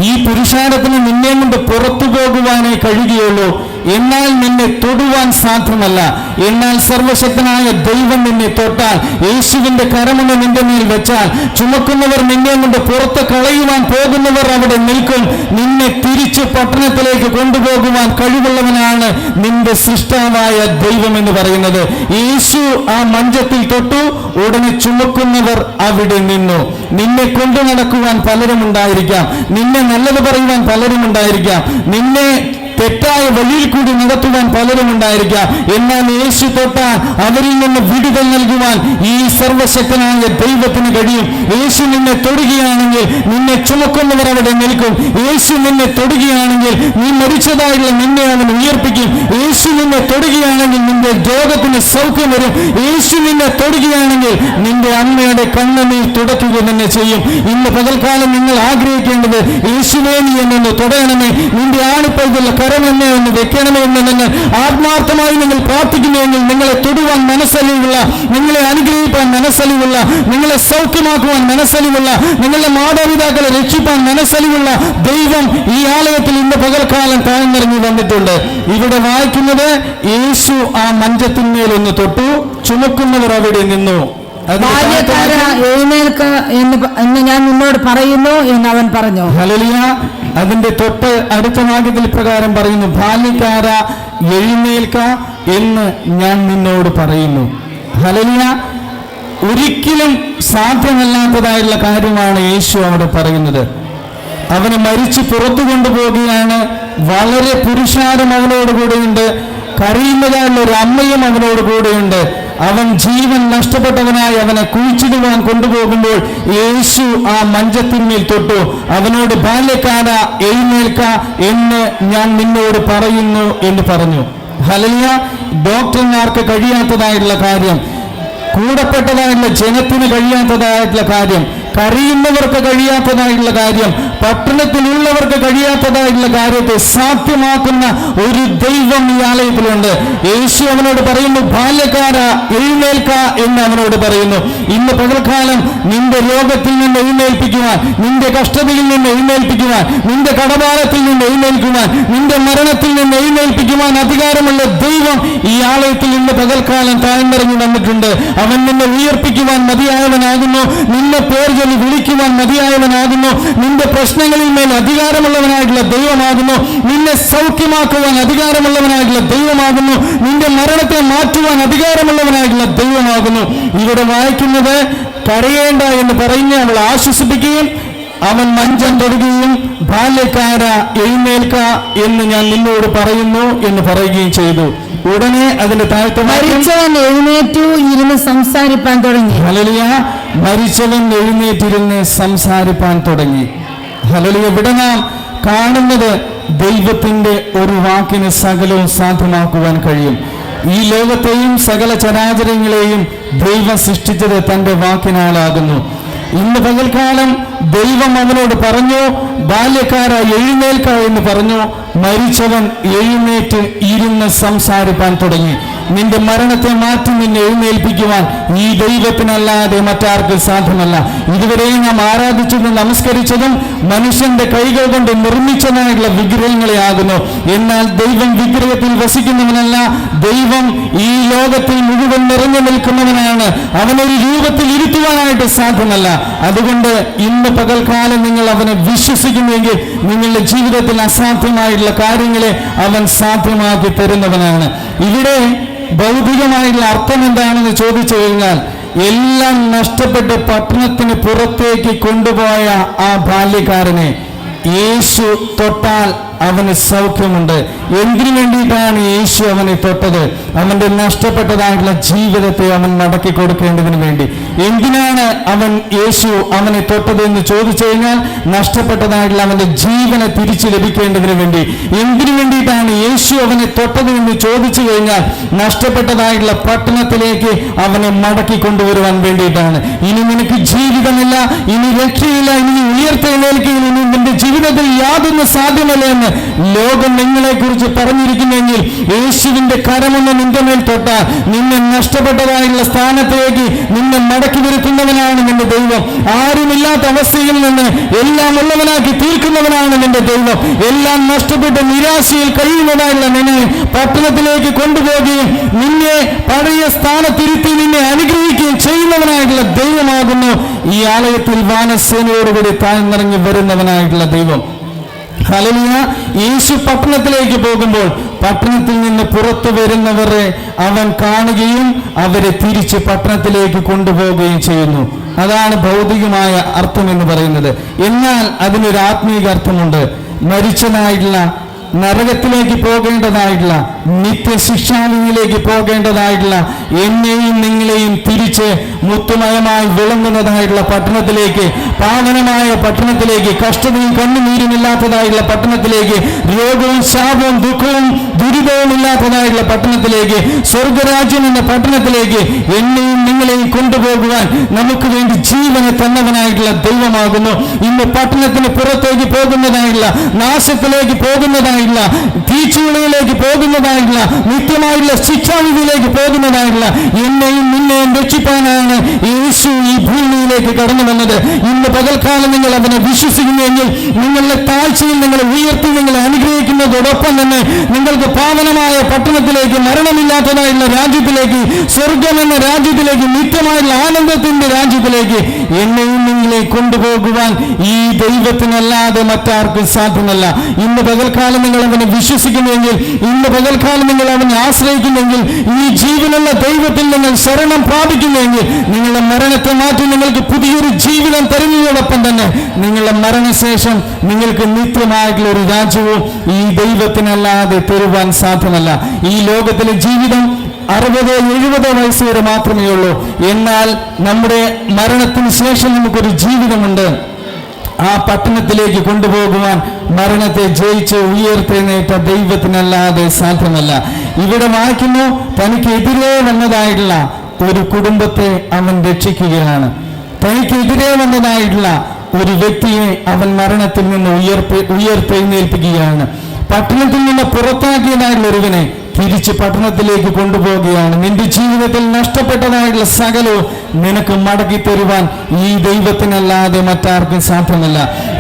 ഈ പുരുഷാരത്തിന് നിന്നെ കൊണ്ട് പുറത്തു പോകുവാനേ കഴിയുകയുള്ളൂ. എന്നാൽ നിന്നെ തൊടുവാൻ സാധ്യമല്ല. എന്നാൽ സർവശക്തനായ ദൈവം നിന്നെ തൊട്ടാൽ, യേശുവിന്റെ കരമൊന്ന് നിന്റെ മേൽ വെച്ചാൽ, ചുമക്കുന്നവർ നിന്നെ കൊണ്ട് പുറത്ത് കളയുവാൻ പോകുന്നവർ അവിടെ നിൽക്കും. നിന്നെ തിരിച്ചു പട്ടണത്തിലേക്ക് കൊണ്ടുപോകുവാൻ കഴിവുള്ളവനാണ് നിന്റെ സൃഷ്ടാവായ ദൈവം എന്ന് പറയുന്നത്. യേശു ആ മഞ്ചത്തിൽ തൊട്ടു, ഉടനെ ചുമക്കുന്നവർ അവിടെ നിന്നു. നിന്നെ കൊണ്ടു നടക്കുവാൻ പലരും ഉണ്ടായിരിക്കാം, നിന്നെ നല്ലത് പറയുവാൻ പലരും ഉണ്ടായിരിക്കാം, നിന്നെ തെറ്റായ വഴിയിൽ കൂടി നടത്തുവാൻ പലരും ഉണ്ടായിരിക്കാം. എന്നാൽ യേശു തൊട്ടാൽ അവരിൽ നിന്ന് വിടുതൽ നൽകുവാൻ ഈ സർവശക്തനായ ദൈവത്തിന് കഴിയും. യേശു നിന്നെ തൊടുകയാണെങ്കിൽ നിന്നെ ചുമക്കുന്നവർ അവിടെ നിൽക്കും. യേശു നിന്നെ തൊടുകയാണെങ്കിൽ നീ മരിച്ചതായുള്ള നിന്നെ അവൻ ഉയർപ്പിക്കും. യേശു നിന്നെ തൊടുകയാണെങ്കിൽ നിന്റെ രോഗത്തിന് സൗഖ്യം വരും. യേശു നിന്നെ തൊടുകയാണെങ്കിൽ നിന്റെ അമ്മയുടെ കണ്ണുനീർ തുടയ്ക്കുക തന്നെ ചെയ്യും. ഇന്ന് പകൽക്കാലം നിങ്ങൾ ആഗ്രഹിക്കേണ്ടത്, യേശുവേ നീ എന്നൊന്ന് തൊടയണമേ, നിന്റെ ആണിപ്പൈതുള്ള എന്നെ ഒന്ന് വെക്കണമേ എന്ന് നിങ്ങൾ ആത്മാർത്ഥമായി നിങ്ങൾ പ്രാർത്ഥിക്കുന്നുവെങ്കിൽ, നിങ്ങളെ തൊടുവാൻ മനസ്സലിവുള്ള, നിങ്ങളെ അനുഗ്രഹിപ്പാൻ മനസ്സലിവുള്ള, നിങ്ങളെ സൗഖ്യമാക്കുവാൻ മനസ്സലിവുള്ള, നിങ്ങളുടെ മാതാപിതാക്കളെ രക്ഷിപ്പാൻ മനസ്സലിവുള്ള ദൈവം ഈ ആലയത്തിൽ ഇന്ന് പകൽക്കാലം താഴ്ന്നിറങ്ങി വന്നിട്ടുണ്ട്. ഇവിടെ വായിക്കുന്നത്, യേശു ആ മഞ്ചത്തിന്മേൽ ഒന്ന് തൊട്ടു, ചുമക്കുന്നവർ അവിടെ നിന്നു. എഴുന്നേൽക്ക എന്ന് ഞാൻ നിന്നോട് പറയുന്നു എന്ന് അവൻ പറഞ്ഞു. ഹല്ലേലൂയ. അതിന്റെ തൊട്ട് അടുത്ത വാക്യത്തിൽ പ്രകാരം പറയുന്നു, ബാല്യക്കാര എഴുന്നേൽക്ക എന്ന് ഞാൻ നിന്നോട് പറയുന്നു. ഹല്ലേലൂയ. ഒരിക്കലും സാധ്യമല്ലാത്തതായുള്ള കാര്യമാണ് യേശു അവിടെ പറയുന്നത്. അവനെ മരിച്ച് പുറത്തു കൊണ്ടുപോകുകയാണ്. വളരെ പുരുഷാരം അവനോട് കൂടെയുണ്ട്, കരയുന്നതായുള്ള ഒരു അമ്മയും അവനോട് കൂടെയുണ്ട്. അവൻ ജീവൻ നഷ്ടപ്പെട്ടവനായി അവനെ കുഴിച്ചിടുവാൻ കൊണ്ടുപോകുമ്പോൾ യേശു ആ മഞ്ചത്തിന്മേൽ തൊട്ടു, അവനോട് ബാല്യക്കാര എഴുന്നേൽക്ക എന്ന് ഞാൻ നിന്നോട് പറയുന്നു എന്ന് പറഞ്ഞു. ഹല്ലേലൂയ. ഡോക്ടർമാർക്ക് കഴിയാത്തതായിട്ടുള്ള കാര്യം, കൂടപ്പെട്ടതായിട്ടുള്ള ജനത്തിന് കഴിയാത്തതായിട്ടുള്ള കാര്യം, കരയുന്നവർക്ക് കഴിയാത്തതായിട്ടുള്ള കാര്യം, പട്ടണത്തിലുള്ളവർക്ക് കഴിയാത്തതായിട്ടുള്ള കാര്യത്തെ സാധ്യമാക്കുന്ന ഒരു ദൈവം ഈ ആലയത്തിലുണ്ട്. യേശു അവനോട് പറയുന്നു, ബാല്യക്കാര എഴുന്നേൽക്ക എന്ന് അവനോട് പറയുന്നു. ഇന്ന് പകൽക്കാലം നിന്റെ രോഗത്തിൽ നിന്ന് എഴുന്നേൽപ്പിക്കുവാൻ, നിന്റെ കഷ്ടതയിൽ നിന്ന് എഴുന്നേൽപ്പിക്കുവാൻ, നിന്റെ കടഭാരത്തിൽ നിന്ന് എഴുന്നേൽക്കുവാൻ, നിന്റെ മരണത്തിൽ നിന്ന് എഴുന്നേൽപ്പിക്കുവാൻ അധികാരമുള്ള ദൈവം ഈ ആലയത്തിൽ ഇന്ന് പകൽക്കാലം താഴ്ന്നിറങ്ങി വന്നിട്ടുണ്ട്. അവൻ നിന്നെ ഉയർപ്പിക്കുവാൻ മതിയായവനാകുന്നു, നിന്നെ പേർ ചൊല്ലി വിളിക്കുവാൻ മതിയായവനാകുന്നു, നിന്റെ പ്രശ്നങ്ങളിൽ മേൽ അധികാരമുള്ളവനായിട്ടുള്ള ദൈവമാകുന്നു, നിന്നെ സൗഖ്യമാക്കുവാൻ അധികാരമുള്ളവനായിട്ടുള്ള ദൈവമാകുന്നു, നിന്റെ മരണത്തെ മാറ്റുവാൻ അധികാരമുള്ളവനായിട്ടുള്ള ദൈവമാകുന്നു. ഇവിടെ വായിക്കുന്നത്, കരയേണ്ട എന്ന് പറഞ്ഞ് അവൾ ആശ്വസിപ്പിക്കുകയും അവൻ മഞ്ചം തൊടുകയും ബാല്യക്കാര എഴുന്നേൽക്ക എന്ന് ഞാൻ നിന്നോട് പറയുന്നു എന്ന് പറയുകയും ചെയ്തു. ഉടനെ അതിന്റെ താഴത്തെ മരിച്ചവൻ എഴുന്നേറ്റു ഇരുന്ന് സംസാരിപ്പാൻ തുടങ്ങി. ഹല്ലേലൂയ. മരിച്ചവൻ എഴുന്നേറ്റിരുന്ന് സംസാരിപ്പാൻ തുടങ്ങി. ഹല്ലേലൂയ. ഇവിടെ നാം കാണുന്നത്, ദൈവത്തിന്റെ ഒരു വാക്കിന് സകലവും സാധ്യമാക്കുവാൻ കഴിയും. ഈ ലോകത്തെയും സകല ചരാചരങ്ങളെയും ദൈവം സൃഷ്ടിച്ചത് തന്റെ വാക്കിനാലാകുന്നു. ഇന്ന് പകൽക്കാലം ദൈവം അവനോട് പറഞ്ഞു, ബാല്യക്കാര എഴുന്നേൽക്ക എന്ന് പറഞ്ഞു. മരിച്ചവൻ എഴുന്നേറ്റ് ഇരുന്ന് സംസാരിപ്പാൻ തുടങ്ങി. നിന്റെ മരണത്തെ മാറ്റി നിന്നെ എഴുന്നേൽപ്പിക്കുവാൻ ഈ ദൈവത്തിനല്ലാതെ മറ്റാർക്കും സാധ്യമല്ല. ഇതുവരെ നാം ആരാധിച്ചതും നമസ്കരിച്ചതും മനുഷ്യന്റെ കൈകൾ കൊണ്ട് നിർമ്മിച്ചതായിട്ടുള്ള വിഗ്രഹങ്ങളെ ആകുന്നു. എന്നാൽ ദൈവം വിഗ്രഹത്തിൽ വസിക്കുന്നവനല്ല. ദൈവം ഈ ലോകത്തിൽ മുഴുവൻ നിറഞ്ഞു നിൽക്കുന്നവനാണ്. അവനൊരു രൂപത്തിൽ ഇരുത്തുവാനായിട്ട് സാധ്യമല്ല. അതുകൊണ്ട് ഇന്ന് പകൽക്കാലം നിങ്ങൾ അവനെ വിശ്വസിക്കുന്നുവെങ്കിൽ നിങ്ങളുടെ ജീവിതത്തിൽ അസാധ്യമായിട്ടുള്ള കാര്യങ്ങളെ അവൻ സാധ്യമാക്കി തരുന്നവനാണ്. ഇവിടെ ഭൗതികമായിട്ടുള്ള അർത്ഥം എന്താണെന്ന് ചോദിച്ചു കഴിഞ്ഞാൽ, എല്ലാം നഷ്ടപ്പെട്ട് പട്ടണത്തിന് പുറത്തേക്ക് കൊണ്ടുപോയ ആ ബാല്യക്കാരനെ യേശു തൊട്ടാൽ അവന് സൗഖ്യമുണ്ട്. എന്തിനു വേണ്ടിയിട്ടാണ് യേശു അവനെ തൊട്ടത്? അവന്റെ നഷ്ടപ്പെട്ടതായിട്ടുള്ള ജീവിതത്തെ അവൻ മടക്കി കൊടുക്കേണ്ടതിന് വേണ്ടി. എന്തിനാണ് അവൻ യേശു അവനെ തൊട്ടത് എന്ന് ചോദിച്ചു കഴിഞ്ഞാൽ, നഷ്ടപ്പെട്ടതായിട്ടുള്ള അവന്റെ ജീവനെ തിരിച്ചു ലഭിക്കേണ്ടതിന് വേണ്ടി. എന്തിനു വേണ്ടിയിട്ടാണ് യേശു അവനെ തൊട്ടത് എന്ന് ചോദിച്ചു കഴിഞ്ഞാൽ, നഷ്ടപ്പെട്ടതായിട്ടുള്ള പട്ടണത്തിലേക്ക് അവനെ മടക്കി കൊണ്ടുവരുവാൻ വേണ്ടിയിട്ടാണ്. ഇനി നിനക്ക് ജീവിതമില്ല, ഇനി രക്ഷയില്ല, ഇനി ഉയർത്തെഴുന്നേൽക്കുകയില്ല, ഇനി നിന്റെ ജീവിതത്തിൽ യാതൊന്നും സാധ്യമല്ല എന്ന് ലോകം നിങ്ങളെ കുറിച്ച് പറഞ്ഞിരിക്കുന്നെങ്കിൽ, യേശുവിന്റെ കരമൊന്ന് നിന്റെ മേൽ തൊട്ടാൽ നിന്നെ നഷ്ടപ്പെട്ടതായുള്ള സ്ഥാനത്തേക്ക് നിന്നെ മടക്കി വരുത്തുന്നവനാണ് നിന്റെ ദൈവം. ആരുമില്ലാത്ത അവസ്ഥയിൽ നിന്ന് എല്ലാം ഉള്ളവനാക്കി തീർക്കുന്നവനാണ് നിന്റെ ദൈവം. എല്ലാം നഷ്ടപ്പെട്ട് നിരാശയിൽ കഴിയുന്നതായുള്ള നിന്നെ പട്ടണത്തിലേക്ക് കൊണ്ടുപോകുകയും നിന്നെ പഴയ സ്ഥാനത്തിരുത്തി നിന്നെ അനുഗ്രഹിക്കുകയും ചെയ്യുന്നവനായിട്ടുള്ള ദൈവമാകുന്നു ഈ ആലയത്തിൽ വാനസേനയോടുകൂടി താഴ്ന്നിറങ്ങി വരുന്നവനായിട്ടുള്ള ദൈവം. ഹല്ലേലൂയ. യേശു പട്ടണത്തിലേക്ക് പോകുമ്പോൾ പട്ടണത്തിൽ നിന്ന് പുറത്തു വരുന്നവരെ അവൻ കാണുകയും അവരെ തിരിച്ച് പട്ടണത്തിലേക്ക് കൊണ്ടുപോവുകയും ചെയ്യുന്നു. അതാണ് ഭൗതികമായ അർത്ഥം എന്ന് പറയുന്നത്. എന്നാൽ അതിനൊരു ആത്മീക അർത്ഥമുണ്ട്. മരിച്ചതായിട്ടുള്ള നരകത്തിലേക്ക് പോകേണ്ടതായിട്ടുള്ള നിത്യശിക്ഷാവിധിയിലേക്ക് പോകേണ്ടതായിട്ടുള്ള എന്നെയും നിങ്ങളെയും തിരിച്ച് മുത്തുമയമായി വിളങ്ങുന്നതായിട്ടുള്ള പട്ടണത്തിലേക്ക്, പാവനമായ പട്ടണത്തിലേക്ക്, കഷ്ടതയും കണ്ണുനീരും ഇല്ലാത്തതായിട്ടുള്ള പട്ടണത്തിലേക്ക്, രോഗവും ശാപവും ദുഃഖവും ദുരിതവും ഇല്ലാത്തതായിട്ടുള്ള പട്ടണത്തിലേക്ക്, സ്വർഗരാജ്യം എന്ന പട്ടണത്തിലേക്ക് എന്നെയും നിങ്ങളെയും കൊണ്ടുപോകുവാൻ നമുക്ക് വേണ്ടി ജീവനെ തന്നവനായിട്ടുള്ള ദൈവമാകുന്നു. ഇന്ന് പട്ടണത്തിന് പുറത്തേക്ക് പോകുന്നതായിട്ടുള്ള, നാശത്തിലേക്ക് പോകുന്നതായിട്ടുള്ള, തീച്ചുളിയിലേക്ക് പോകുന്നതായിട്ടുള്ള, നിത്യമായിട്ടുള്ള ശിക്ഷാവിധിയിലേക്ക് പോകുന്നതായിട്ടുള്ള എന്നെയും നിന്നെയും രക്ഷിപ്പാനാണ് യേശു ഈ ഭൂമിയിലേക്ക് കടന്നു വന്നത്. ഇന്ന് പകൽക്കാലം നിങ്ങൾ അവനെ വിശ്വസിക്കുന്നുവെങ്കിൽ നിങ്ങളുടെ താഴ്ചയിൽ നിങ്ങളെ ഉയർത്തി നിങ്ങളെ അനുഗ്രഹിക്കുന്നതോടൊപ്പം തന്നെ നിങ്ങൾക്ക് പാവനമായ പട്ടണത്തിലേക്ക്, മരണമില്ലാത്തതായിട്ടുള്ള രാജ്യത്തിലേക്ക്, സ്വർഗം എന്ന രാജ്യത്തിലേക്ക്, നിത്യമായിട്ടുള്ള ആനന്ദത്തിന്റെ രാജ്യത്തിലേക്ക് എന്നെയും നിങ്ങളെ കൊണ്ടുപോകുവാൻ ഈ ദൈവത്തിനല്ലാതെ മറ്റാർക്കും സാധ്യമല്ല. ഇന്ന് പകൽക്കാലം നിങ്ങൾ അവനെ വിശ്വസിക്കുന്നുവെങ്കിൽ, ഇന്ന് പകൽക്കാലം നിങ്ങൾ അവനെ ആശ്രയിക്കുന്നെങ്കിൽ, ഈ ജീവനുള്ള ദൈവത്തിൽ നിങ്ങൾ ശരണം പ്രാപിക്കുന്നുവെങ്കിൽ നിങ്ങളുടെ മരണത്തെ മാറ്റി നിങ്ങൾക്ക് പുതിയൊരു ജീവിതം തരുന്നതോടൊപ്പം തന്നെ നിങ്ങളുടെ മരണശേഷം നിങ്ങൾക്ക് നിത്യമായിട്ടുള്ള ഒരു രാജ്യവും ഈ ദൈവത്തിനല്ലാതെ തരുവാൻ സാധ്യമല്ല. ഈ ലോകത്തിലെ ജീവിതം 60-70 വയസ്സ് വരെ മാത്രമേ ഉള്ളൂ. എന്നാൽ നമ്മുടെ മരണത്തിന് ശേഷം നമുക്കൊരു ജീവിതമുണ്ട്. ആ പട്ടണത്തിലേക്ക് കൊണ്ടുപോകുവാൻ മരണത്തെ ജയിച്ച് ഉയർത്തെഴുന്നേറ്റ ദൈവത്തിനല്ലാതെ സാധ്യമല്ല. ഇവിടെ വായിക്കുന്നു, തനിക്കെതിരെ വന്നതായിട്ടുള്ള ഒരു കുടുംബത്തെ അവൻ രക്ഷിക്കുകയാണ്. തനിക്കെതിരെ വന്നതായിട്ടുള്ള ഒരു വ്യക്തിയെ അവൻ മരണത്തിൽ നിന്ന് ഉയർത്തെഴുന്നേൽപ്പിക്കുകയാണ്. പട്ടണത്തിൽ നിന്ന് പുറത്താക്കിയതായിട്ടുള്ള ഒരുവനെ തിരിച്ച് പട്ടണത്തിലേക്ക് കൊണ്ടുപോവുകയാണ്. നിന്റെ ജീവിതത്തിൽ നഷ്ടപ്പെട്ടതായിട്ടുള്ള സകലവും നിനക്ക് മടക്കി തരുവാൻ ഈ ദൈവത്തിനല്ലാതെ മറ്റാർക്കും സാധ്യമല്ല.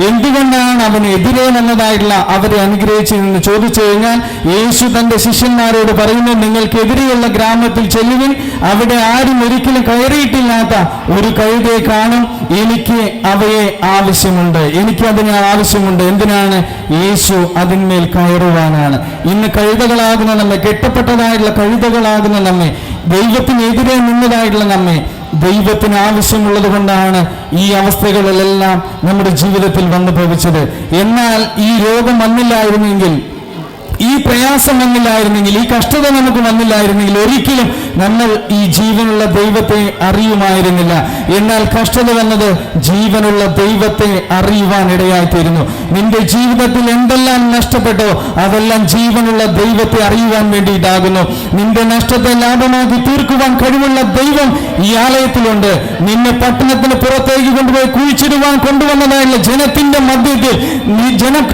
എന്തുകൊണ്ടാണ് അവന് എതിരെ വന്നതായിട്ടുള്ള അവരെ അനുഗ്രഹിച്ചതെന്ന് ചോദിച്ചു കഴിഞ്ഞാൽ, യേശു തന്റെ ശിഷ്യന്മാരോട് പറയുന്നു, നിങ്ങൾക്കെതിരെയുള്ള ഗ്രാമത്തിൽ ചെല്ലുവിൻ, അവിടെ ആരും ഒരിക്കലും കയറിയിട്ടില്ലാത്ത ഒരു കഴുതയെ കാണും, എനിക്ക് അവയെ ആവശ്യമുണ്ട്, എനിക്ക് അതിന് ആവശ്യമുണ്ട്. എന്തിനാണ്? യേശു അതിന്മേൽ കയറുവാനാണ്. ഇന്ന് കഴുതകളാകുന്ന നമ്മെ, കെട്ടപ്പെട്ടതായിട്ടുള്ള കഴുതകളാകുന്ന നമ്മെ, ദൈവത്തിനെതിരെ നിന്നതായിട്ടുള്ള നമ്മെ ദൈവത്തിന് ആവശ്യമുള്ളത് കൊണ്ടാണ് ഈ അവസ്ഥകളിലെല്ലാം നമ്മുടെ ജീവിതത്തിൽ വന്നു ഭവിച്ചത്. എന്നാൽ ഈ രോഗം വന്നില്ലായിരുന്നെങ്കിൽ, ഈ പ്രയാസം വന്നില്ലായിരുന്നെങ്കിൽ, ഈ കഷ്ടത നമുക്ക് വന്നില്ലായിരുന്നെങ്കിൽ ഒരിക്കലും നമ്മൾ ഈ ജീവനുള്ള ദൈവത്തെ അറിയുമായിരുന്നില്ല. എന്നാൽ കഷ്ടത വന്നത് ജീവനുള്ള ദൈവത്തെ അറിയുവാൻ ഇടയായിത്തീരുന്നു. നിന്റെ ജീവിതത്തിൽ എന്തെല്ലാം നഷ്ടപ്പെട്ടോ അതെല്ലാം ജീവനുള്ള ദൈവത്തെ അറിയുവാൻ വേണ്ടിയിട്ടാകുന്നു. നിന്റെ നഷ്ടത്തെ ലാഭമാക്കി തീർക്കുവാൻ കഴിവുള്ള ദൈവം ഈ ആലയത്തിലുണ്ട്. നിന്നെ പട്ടണത്തിന് പുറത്തേക്ക് കൊണ്ടുപോയി കുഴിച്ചിടുവാൻ കൊണ്ടുവന്നതായുള്ള ജനത്തിന്റെ മധ്യത്തിൽ, നീ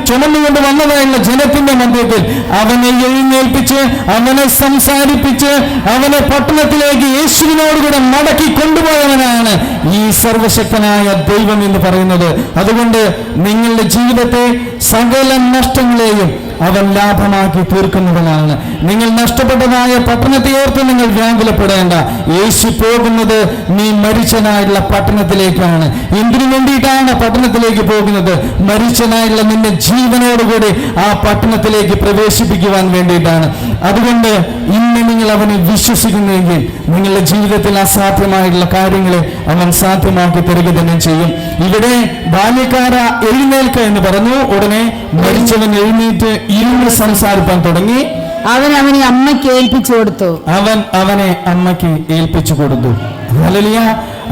ചുമന്നുകൊണ്ട് വന്നതായുള്ള ജനത്തിന്റെ മധ്യത്തിൽ അവനെ എഴുന്നേൽപ്പിച്ച്, അവനെ സംസാരിപ്പിച്ച്, അവനെ പട്ടണത്തിലേക്ക് യേശുവിനോടുകൂടെ മടക്കി കൊണ്ടുപോയവനാണ് ഈ സർവശക്തനായ ദൈവം എന്ന് പറയുന്നത്. അതുകൊണ്ട് നിങ്ങളുടെ ജീവിതത്തെ സകല നഷ്ടങ്ങളെയും അവൻ ലാഭമാക്കി തീർക്കുന്നവനാണ്. നിങ്ങൾ നഷ്ടപ്പെട്ടതായ പട്ടണത്തെ ഓർത്ത് നിങ്ങൾ വ്യാകുലപ്പെടേണ്ട. യേശു പോകുന്നത് നീ മരിച്ചനായുള്ള പട്ടണത്തിലേക്കാണ്. എന്തിനു വേണ്ടിയിട്ടാണ് പട്ടണത്തിലേക്ക് പോകുന്നത്? മരിച്ചനായുള്ള നിന്റെ ജീവനോടുകൂടി ആ പട്ടണത്തിലേക്ക് പ്രവേശിപ്പിക്കുവാൻ വേണ്ടിയിട്ടാണ്. അതുകൊണ്ട് ഇന്ന് നിങ്ങൾ അവനെ വിശ്വസിക്കുന്നുവെങ്കിൽ നിങ്ങളുടെ ജീവിതത്തിൽ അസാധ്യമായിട്ടുള്ള കാര്യങ്ങളെ അവൻ സാധ്യമാക്കി തരിക തന്നെ ചെയ്യും. ഇവിടെ ബാല്യക്കാര എഴുന്നേൽക്ക എന്ന് പറഞ്ഞു. ഉടനെ മരിച്ചവൻ എഴുന്നേറ്റ് ഇരുന്ന് സംസാരിപ്പാൻ തുടങ്ങി. അവൻ അവനെ അമ്മയ്ക്ക് ഏൽപ്പിച്ചു കൊടുത്തു. അവനെ അമ്മയ്ക്ക് ഏൽപ്പിച്ചു കൊടുത്തു. ഹല്ലേലൂയ.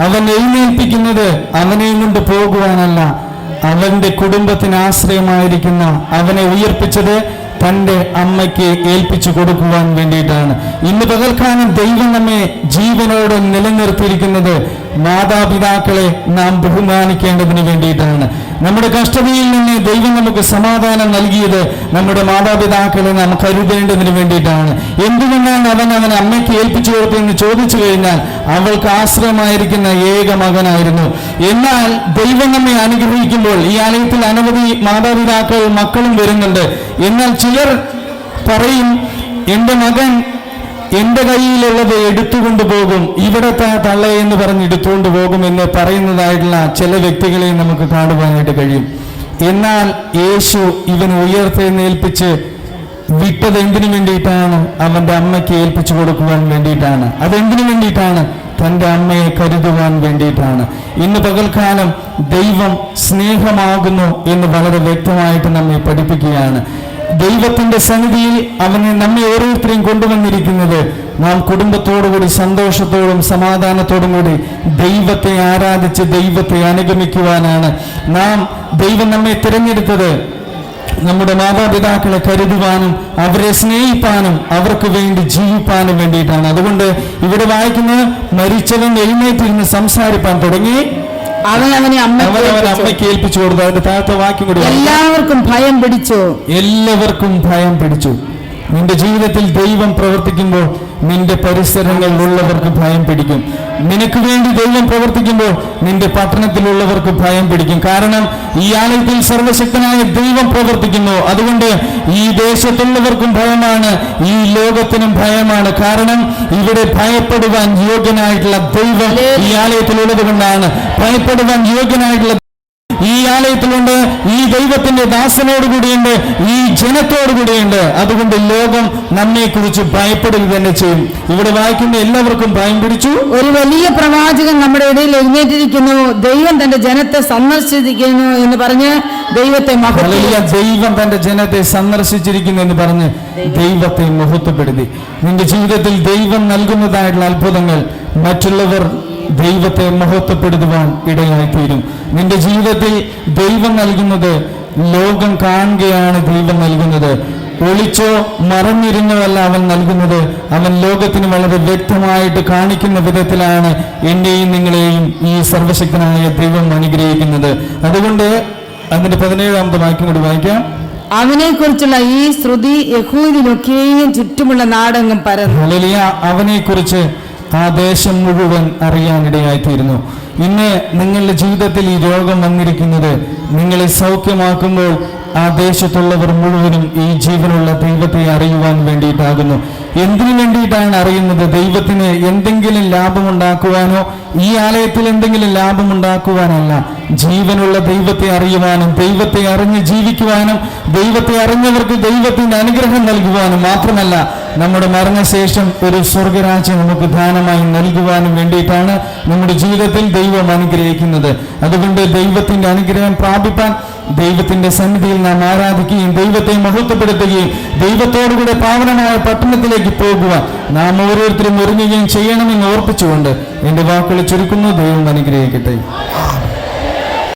അവൻ എഴുന്നേൽപ്പിക്കുന്നത് അവനെയും കൊണ്ട് പോകുവാനല്ല, അവന്റെ കുടുംബത്തിന് ആശ്രയമായിരിക്കുന്ന അവനെ ഉയർപ്പിച്ചത് തന്റെ അമ്മയ്ക്ക് ഏൽപ്പിച്ചു കൊടുക്കുവാൻ വേണ്ടിയിട്ടാണ്. ഇന്ന് പകൽക്കാലം ദൈവം നമ്മെ ജീവനോടെ നിലനിർത്തിയിരിക്കുന്നത് മാതാപിതാക്കളെ നാം ബഹുമാനിക്കേണ്ടതിന് വേണ്ടിയിട്ടാണ്. നമ്മുടെ കഷ്ടതയിൽ നിന്ന് ദൈവം നമുക്ക് സമാധാനം നൽകിയത് നമ്മുടെ മാതാപിതാക്കളെ നാം കരുതേണ്ടതിന് വേണ്ടിയിട്ടാണ്. എന്തുകൊണ്ടാണ് അവനെ അമ്മയ്ക്ക് ഏൽപ്പിച്ചു കൊടുത്തതെന്ന് ചോദിച്ചു കഴിഞ്ഞാൽ, അവൾക്ക് ആശ്രയമായിരിക്കുന്ന ഏക മകനായിരുന്നു. എന്നാൽ ദൈവം നമ്മെ അനുഗ്രഹിക്കുമ്പോൾ, ഈ ആലയത്തിൽ അനവധി മാതാപിതാക്കൾ മക്കളും വരുന്നുണ്ട്. എന്നാൽ ചിലർ പറയും, എൻ്റെ മകൻ എൻ്റെ കയ്യിലുള്ളത് എടുത്തുകൊണ്ട് പോകും, ഇവിടത്തെ തള്ള എന്ന് പറഞ്ഞ് എടുത്തുകൊണ്ട് പോകും എന്ന് പറയുന്നതായിട്ടുള്ള ചില വ്യക്തികളെ നമുക്ക് കാണുവാനായിട്ട് കഴിയും. എന്നാൽ യേശു ഇവൻ ഉയർത്തെഴുന്നേൽപ്പിച്ച് വിട്ടത് എന്തിനു വേണ്ടിയിട്ടാണ്? അവന്റെ അമ്മയ്ക്ക് ഏൽപ്പിച്ചു കൊടുക്കുവാൻ വേണ്ടിയിട്ടാണ്. അതെന്തിനു വേണ്ടിയിട്ടാണ്? തൻ്റെ അമ്മയെ കരുതുവാൻ വേണ്ടിയിട്ടാണ്. ഇന്ന് പകൽക്കാലം ദൈവം സ്നേഹമാകുന്നു എന്ന് വളരെ വ്യക്തമായിട്ട് നമ്മെ പഠിപ്പിക്കുകയാണ്. ദൈവത്തിന്റെ സന്നിധിയിൽ അവനെ നമ്മെ ഓരോരുത്തരെയും കൊണ്ടുവന്നിരിക്കുന്നത് നാം കുടുംബത്തോടുകൂടി സന്തോഷത്തോടും സമാധാനത്തോടും കൂടി ദൈവത്തെ ആരാധിച്ച് ദൈവത്തെ അനുഗമിക്കുവാനാണ്. ദൈവം നമ്മെ തിരഞ്ഞെടുത്തത് നമ്മുടെ മാതാപിതാക്കളെ കരുതുവാനും അവരെ സ്നേഹിപ്പാനും അവർക്ക് വേണ്ടി ജീവിപ്പാനും വേണ്ടിയിട്ടാണ്. അതുകൊണ്ട് ഇവിടെ വായിക്കുന്നത്, മരിച്ചവൻ എഴുന്നേറ്റിരുന്ന് സംസാരിപ്പാൻ തുടങ്ങി, അവൻ അവനെ അമ്മയ്ക്ക് ഏൽപ്പിച്ചു കൊടുത്തു. അതിന്റെ താഴത്തെ വാക്യം കൂടി, എല്ലാവർക്കും ഭയം പിടിച്ചു. എല്ലാവർക്കും ഭയം പിടിച്ചു. നിന്റെ ജീവിതത്തിൽ ദൈവം പ്രവർത്തിക്കുമ്പോൾ നിന്റെ പരിസരങ്ങളിലുള്ളവർക്ക് ഭയം പിടിക്കും. നിനക്ക് വേണ്ടി ദൈവം പ്രവർത്തിക്കുമ്പോൾ നിന്റെ പട്ടണത്തിലുള്ളവർക്ക് ഭയം പിടിക്കും. കാരണം ഈ ആലയത്തിൽ സർവശക്തനായ ദൈവം പ്രവർത്തിക്കുന്നു. അതുകൊണ്ട് ഈ ദേശത്തുള്ളവർക്കും ഭയമാണ്, ഈ ലോകത്തിനും ഭയമാണ്. കാരണം ഇവിടെ ഭയപ്പെടുവാൻ യോഗ്യനായിട്ടുള്ള ദൈവം ഈ ആലയത്തിലുള്ളത് കൊണ്ടാണ്. ഭയപ്പെടുവാൻ യോഗ്യനായിട്ടുള്ള ഈ ആലയത്തിലുണ്ട്, ഈ ദൈവത്തിന്റെ ദാസനോടുകൂടിയുണ്ട്, ഈ ജനത്തോടുകൂടിയുണ്ട്. അതുകൊണ്ട് ലോകം നമ്മെ കുറിച്ച് ഭയപ്പെടുക തന്നെ ചെയ്യും. ഇവിടെ വായിക്കുന്ന എല്ലാവർക്കും ഭയം പിടിച്ചു. ഒരു വലിയ പ്രവാചകൻ നമ്മുടെ ഇടയിൽ എഴുന്നേറ്റിരിക്കുന്നു, ദൈവം തന്റെ ജനത്തെ സന്ദർശിച്ചിരിക്കുന്നു എന്ന് പറഞ്ഞ് ദൈവത്തെ ദൈവം തന്റെ ജനത്തെ സന്ദർശിച്ചിരിക്കുന്നു എന്ന് പറഞ്ഞ് ദൈവത്തെ മഹത്വപ്പെടുത്തി. നിന്റെ ജീവിതത്തിൽ ദൈവം നൽകുന്നതായിട്ടുള്ള അത്ഭുതങ്ങൾ മറ്റുള്ളവർ ദൈവത്തെ മഹത്വപ്പെടുത്തുവാൻ ഇടയായിത്തീരും. നിന്റെ ജീവിതത്തിൽ ദൈവം നൽകുന്നത് ലോകം കാണുകയാണ്. ദൈവം നൽകുന്നത് ഒളിച്ചോ മറഞ്ഞിരുന്നതല്ല അവൻ നൽകുന്നത്. അവൻ ലോകത്തിന് വളരെ വ്യക്തമായിട്ട് കാണിക്കുന്ന വിധത്തിലാണ് എന്നെയും നിങ്ങളെയും ഈ സർവശക്തനായ ദൈവം അനുഗ്രഹിക്കുന്നത്. അതുകൊണ്ട് അതിന്റെ 17-ാമത്തെ വാക്യം കൂടി വായിക്കാം. അവനെ കുറിച്ചുള്ള ഈ ശ്രുതി യഹൂദിലൊക്കെയും ചുറ്റുമുള്ള നാടെങ്ങും പരന്നു. ഹല്ലേലൂയ. അവനെ കുറിച്ച് ആ ദേശം മുഴുവൻ അറിയാനിടയായിത്തീരുന്നു. ഇന്ന് നിങ്ങളുടെ ജീവിതത്തിൽ ഈ രോഗം വന്നിരിക്കുന്നത് നിങ്ങളെ സൗഖ്യമാക്കുമ്പോൾ ആ ദേശത്തുള്ളവർ മുഴുവനും ഈ ജീവനുള്ള ദൈവത്തെ അറിയുവാൻ വേണ്ടിയിട്ടാകുന്നു. എന്തിനു വേണ്ടിയിട്ടാണ് അറിയുന്നത്? ദൈവത്തിന് എന്തെങ്കിലും ലാഭമുണ്ടാക്കുവാനോ ഈ ആലയത്തിൽ എന്തെങ്കിലും ലാഭമുണ്ടാക്കുവാനല്ല, ജീവനുള്ള ദൈവത്തെ അറിയുവാനും ദൈവത്തെ അറിഞ്ഞ് ജീവിക്കുവാനും ദൈവത്തെ അറിഞ്ഞവർക്ക് ദൈവത്തിന്റെ അനുഗ്രഹം നൽകുവാനും മാത്രമല്ല, നമ്മുടെ മരണശേഷം ഒരു സ്വർഗരാജ്യം നമുക്ക് ദാനമായി നൽകുവാനും വേണ്ടിയിട്ടാണ് നമ്മുടെ ജീവിതത്തിൽ ദൈവം അനുഗ്രഹിക്കുന്നത്. അതുകൊണ്ട് ദൈവത്തിന്റെ അനുഗ്രഹം പ്രാപിപ്പാൻ ദൈവത്തിന്റെ സന്നിധിയിൽ നാം ആരാധിക്കുകയും ദൈവത്തെ മഹത്വപ്പെടുത്തുകയും ദൈവത്തോടുകൂടെ പാവനമായ പട്ടണത്തിലേക്ക് പോകുവാൻ നാം ഓരോരുത്തരും ഒരുങ്ങുകയും ചെയ്യണമെന്ന് ഓർപ്പിച്ചുകൊണ്ട് എന്റെ വാക്കുകൾ ചുരുക്കുന്നു. ദൈവം അനുഗ്രഹിക്കട്ടെ.